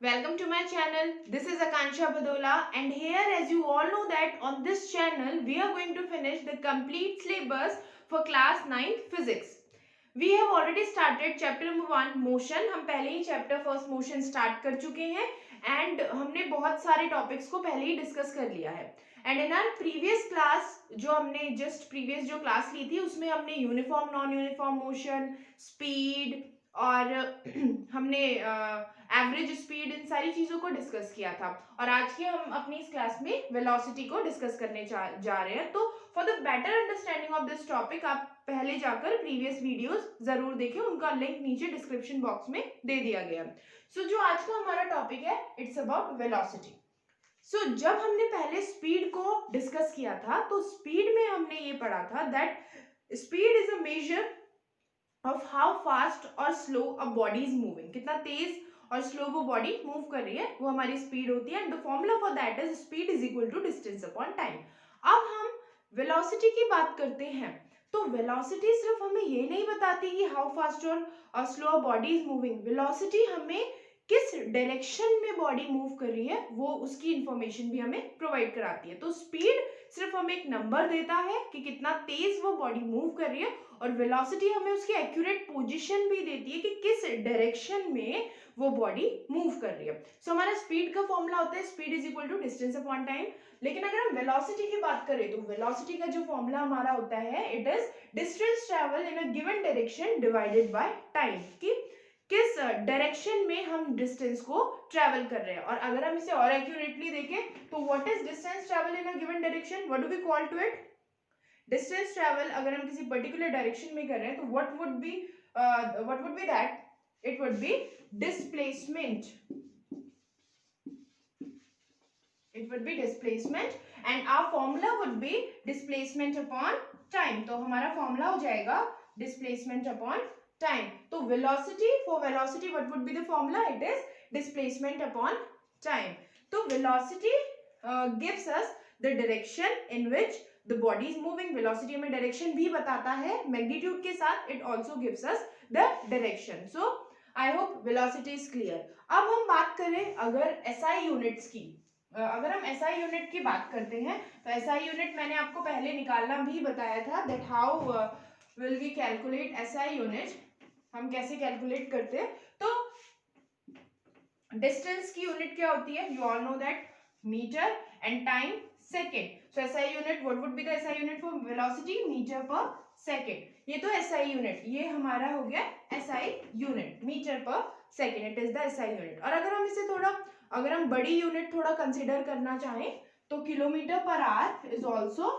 welcome to my channel. This is Akansha Badola, and here, as you all know that on this channel we are going to finish the complete syllabus for class 9th physics. We have already started chapter number 1 motion. हम पहले ही chapter first motion start कर चुके हैं and हमने बहुत सारे topics को पहले ही discuss कर लिया है. And in our previous class जो हमने just previous जो class ली थी उसमें हमने uniform non-uniform motion, speed और हमने एवरेज स्पीड इन सारी चीजों को डिस्कस किया था और आज के हम अपनी इस क्लास में वेलोसिटी को डिस्कस करने जा रहे हैं. तो for the better understanding of this topic आप पहले जाकर प्रीवियस वीडियोस जरूर देखें, उनका लिंक नीचे डिस्क्रिप्शन बॉक्स में दे दिया गया. सो जो आज का हमारा टॉपिक है इट्स अबाउट वेलोसिटी. सो जब हमने पहले स्पीड को डिस्कस किया था तो स्पीड में हमने ये पढ़ा था that speed is a measure of how fast or slow a body is moving. कितना तेज और स्लो वो बॉडी मूव कर रही है वो हमारी स्पीड होती है. And the formula for that is speed is equal to distance upon time. अब हम वेलोसिटी की बात करते हैं तो वेलोसिटी सिर्फ हमें ये नहीं बताती कि how fast or slow body is moving. Velocity हमें किस डायरेक्शन में बॉडी मूव कर रही है वो उसकी इंफॉर्मेशन भी हमें प्रोवाइड कराती है. तो स्पीड सिर्फ हमें एक नंबर देता है कि कितना तेज वो बॉडी मूव कर रही है और वेलोसिटी हमें उसकी एक्यूरेट पोजीशन भी देती है कि किस डायरेक्शन में वो बॉडी मूव कर रही है. सो हमारा स्पीड का फॉर्मूला होता है speed is equal to distance upon time. लेकिन अगर हम वेलोसिटी की बात करें तो वेलोसिटी का जो फॉर्मूला हमारा होता है it is distance travel in a given direction divided by time. कि किस डायरेक्शन में हम डिस्टेंस को ट्रेवल कर रहे हैं. और अगर हम इसे और एक्यूरेटली देखें तो what is distance travel in a given direction, what do we call to it? Distance travel अगर हम किसी पर्टिकुलर डायरेक्शन में कर रहे हैं तो what would B that? It would be displacement. It would be displacement and our formula would be displacement upon time. तो हमारा फॉर्मूला हो जाएगा displacement upon time. तो velocity, for velocity what would be the formula? It is displacement upon time. तो velocity gives us the direction in which the body is moving. velocity हमें direction भी बताता है magnitude के साथ. It also gives us the direction. So I hope velocity is clear. अब हम बात करें अगर SI units की. अगर हम SI यूनिट की बात करते हैं तो SI यूनिट मैंने आपको पहले निकालना भी बताया था that how will we calculate SI unit. हम कैसे कैलकुलेट करते हैं तो डिस्टेंस की यूनिट क्या होती है? You all know that metre and time second. So SI unit what would be the SI unit for velocity? Metre per second. ये तो SI यूनिट, ये हमारा हो गया SI unit, metre per second. It is the SI unit. और अगर हम इसे थोड़ा अगर हम बड़ी यूनिट थोड़ा कंसीडर करना चाहें तो kilometre per our is also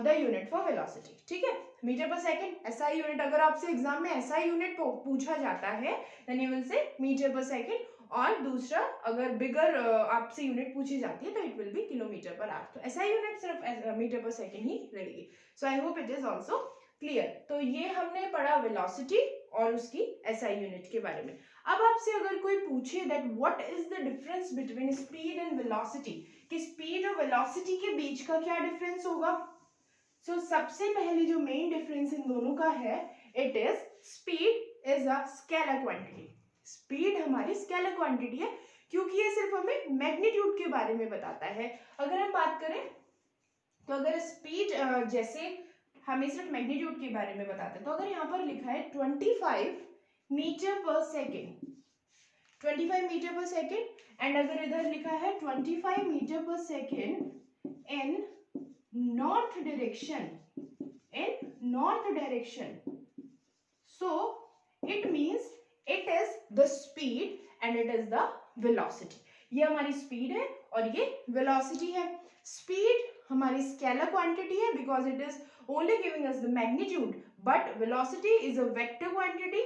the unit for velocity. ठीक है, metre per second SI unit. अगर आपसे एग्जाम में SI यूनिट पूछा जाता है then you will say metre per second. और दूसरा अगर बिगर आपसे यूनिट पूछी जाती है तो it will be kilometre per hour. तो SI यूनिट सिर्फ मीटर पर सेकेंड ही रहेगी. So I hope it is also clear. तो ये हमने पढ़ा वेलोसिटी और उसकी SI यूनिट के बारे में. अब आपसे अगर कोई पूछे that what is the difference between speed and velocity, कि स्पीड और वेलोसिटी के बीच का क्या डिफरेंस होगा. सो सबसे पहले जो मेन डिफरेंस इन दोनों का है it is speed is a scalar quantity. Speed हमारी स्केलर क्वांटिटी है क्योंकि ये सिर्फ हमें मैग्नीट्यूड के बारे में बताता है. अगर हम बात करें तो अगर स्पीड जैसे हमें सिर्फ मैग्नीट्यूड के बारे में बताता है तो अगर यहाँ पर लिखा है 25 metre per second, 25 metre per second and अगर इधर लिखा है 25 metre per second in north direction, so it means it is the speed and it is the velocity. ये हमारी स्पीड है और ये वेलोसिटी है. स्पीड हमारी स्केलर क्वांटिटी है because it is only giving us the magnitude, but velocity is a vector quantity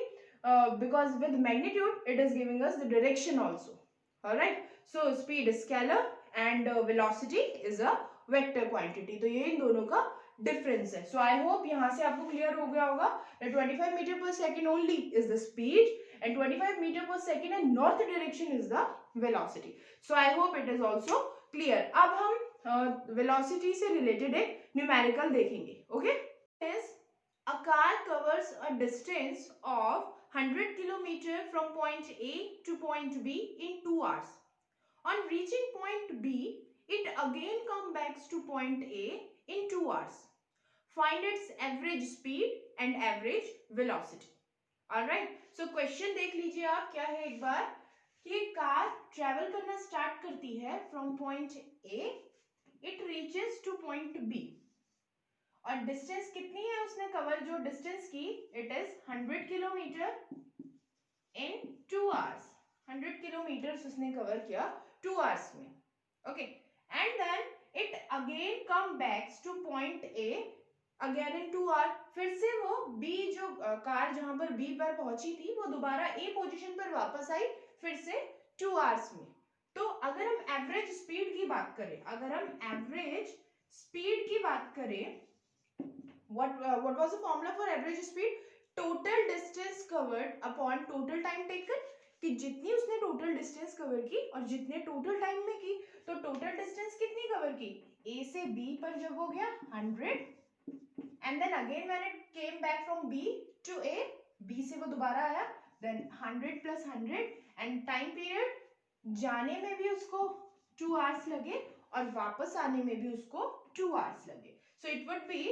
because with magnitude it is giving us the direction also. All right, so speed is scalar and velocity is a vector quantity. तो ये इन दोनों का difference है. सो I hope यहाँ से आपको clear हो गया होगा that 25 metre per second only is the speed and 25 metre per second in north direction is the velocity. So I hope it is also clear. अब हम वेलोसिटी से रिलेटेड एक न्यूमेरिकल देखेंगे. Okay, is a car covers a distance of 100 kilometer from point A to point B in 2 hours. On reaching point B, it again comes back to point A in 2 hours. Find its average speed and average velocity. Alright, so question देख लीजिए आप क्या है एक बार कि car travel करना start करती है from point A, it reaches to point B और डिस्टेंस कितनी है उसने कवर जो डिस्टेंस की, it is 100 kilometre in 2 hours. 100 kilometre उसने कवर किया 2 आवर्स में. Okay, and then it again come back to point A again in 2 hour. फिर से वो बी जो कार जहां पर बी पर पहुंची थी वो दोबारा ए पोजीशन पर वापस आई फिर से 2 आवर्स में. तो अगर हम एवरेज स्पीड की बात करें, अगर हम एवरेज स्पीड की बात करें, what was the formula for average speed? Total distance covered upon total time taken. कि जितनी उसने टोटल डिस्टेंस कवर की और जितने टोटल टाइम में की, तो टोटल डिस्टेंस कितनी कवर की, ए से बी पर जब हो गया 100 and then again when it came back from B to A, B से वो दोबारा आया, then 100 plus 100 and time period जाने में भी उसको 2 आवर्स लगे और वापस आने में भी उसको 2 आवर्स लगे. So it would be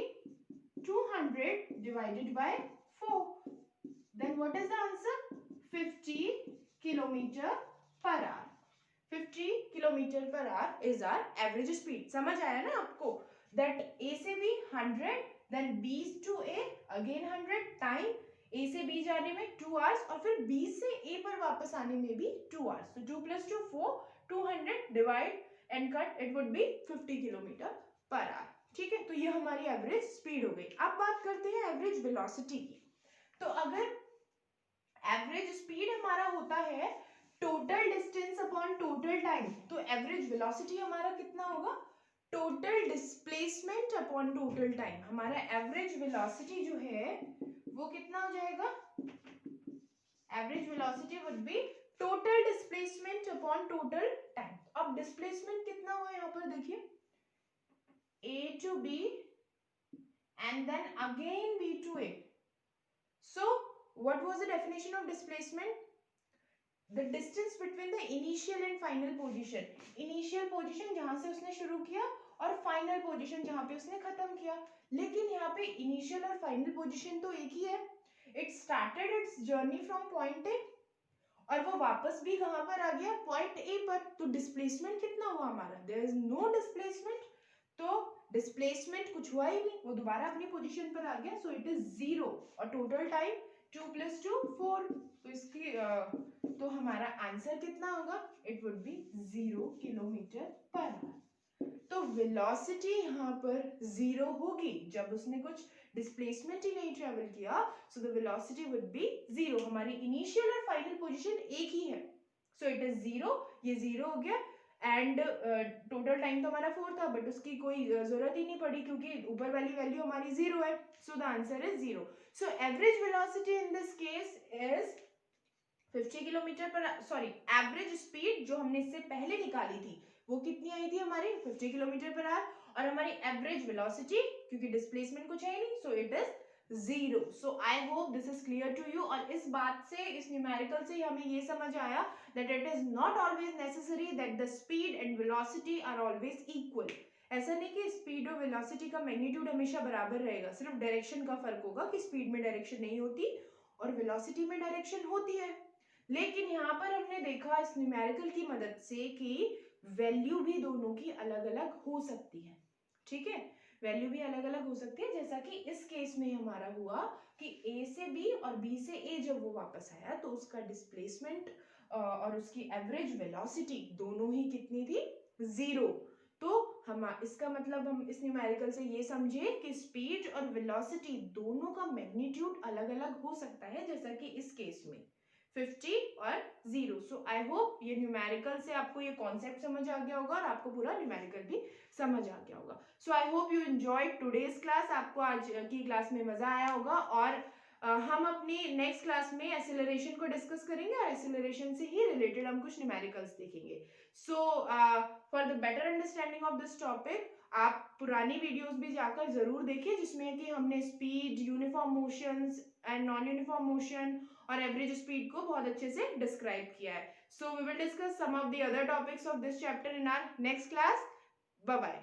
200 divided by 4. Then what is the answer? 50 kilometer per hour. 50 kilometer per hour is our average speed. समझ आया ना आपको? That A से B 100, then B to A again 100 time A से B जाने में 2 hours और फिर B से A पर वापस आने में भी 2 hours. So 2 plus 2 4, 200 divide and cut, it would be 50 kilometer per hour. ठीक है, तो ये हमारी एवरेज स्पीड हो गई. अब बात करते हैं एवरेज वेलोसिटी की. तो अगर एवरेज स्पीड हमारा होता है total distance upon total time, तो एवरेज वेलोसिटी हमारा कितना होगा, total displacement upon total time. हमारा एवरेज वेलोसिटी जो है वो कितना हो जाएगा, average velocity would be total displacement upon total time. अब डिस्प्लेसमेंट कितना हुआ यहाँ पर देखिए, A to B and then again B to A. So what was the definition of displacement? The distance between the initial and final position. Initial position जहां से उसने शुरू किया और final position जहां पे उसने खत्म किया. लेकिन यहाँ पे initial और final position तो एक ही है. It started its journey from point A और वो वापस भी कहां पर आ गया, point A पर. तो displacement कितना हुआ हमारा, there is no displacement. तो डिस्प्लेसमेंट कुछ हुआ ही नहीं, वो दोबारा अपनी पोजीशन पर आ गया. सो इट इज 0 और टोटल टाइम 2 + 2 4. तो इसकी तो हमारा आंसर कितना होगा, it would be 0 kilometre per hour. तो वेलोसिटी यहाँ पर 0 होगी जब उसने कुछ डिस्प्लेसमेंट ही नहीं ट्रेवल किया. So the velocity would be 0. हमारी इनिशियल और फाइनल पोजीशन एक ही है. सो इट इज 0, ये 0 हो गया. एंड टोटल टाइम तो हमारा 4 था बट उसकी कोई जरूरत ही नहीं पड़ी क्योंकि ऊपर वाली वैल्यू हमारी 0 है. So the answer is 0. So average velocity in this case is 50 kilometre पर, सॉरी एवरेज स्पीड जो हमने इससे पहले निकाली थी वो कितनी आई थी हमारी 50 किलोमीटर पर आवर, और हमारी एवरेज वेलोसिटी क्योंकि डिस्प्लेसमेंट कुछ है ही नहीं, so it is 0. So I hope this is clear to you. और इस बात से, इस न्यूमेरिकल से हमें ये समझ आया that it is not always necessary that the speed and velocity are always equal. ऐसा नहीं कि स्पीड और वेलोसिटी का मैग्नीट्यूड हमेशा बराबर रहेगा, सिर्फ डायरेक्शन का फर्क होगा कि स्पीड में डायरेक्शन नहीं होती और वेलोसिटी में डायरेक्शन होती है. लेकिन यहाँ पर हमने देखा इस न्यूमेरिकल की मदद से कि वैल्यू भी दोनों की अलग अलग हो सकती है. ठीक है, वैल्यू भी अलग अलग हो सकती है. जैसा कि इस केस में हमारा हुआ कि A से B और B से A जब वो वापस आया तो उसका डिस्प्लेसमेंट और उसकी एवरेज वेलोसिटी दोनों ही कितनी थी, 0. तो हम इसका मतलब हम इस न्यूमेरिकल से ये समझे कि स्पीड और वेलोसिटी दोनों का मैग्नीट्यूड अलग अलग हो सकता है, जैसा कि इस केस में 50 और 0. सो आई होप ये न्यूमेरिकल से आपको ये कॉन्सेप्ट समझ आ गया होगा और आपको पूरा न्यूमेरिकल भी समझ आ गया होगा. So I hope you enjoyed today's class. आपको आज की क्लास में मजा आया होगा और हम अपनी नेक्स्ट क्लास में एक्सेलरेशन को डिस्कस करेंगे और एक्सेलरेशन से ही रिलेटेड हम कुछ न्यूमेरिकल्स देखेंगे. So for the better understanding of this topic आप पुरानी वीडियोस भी जाकर जरूर देखिए, जिसमें कि हमने speed, uniform motions and non uniform motion और एवरेज स्पीड को बहुत अच्छे से डिस्क्राइब किया है. So we will discuss some of the other topics of this chapter in our next class. Bye bye.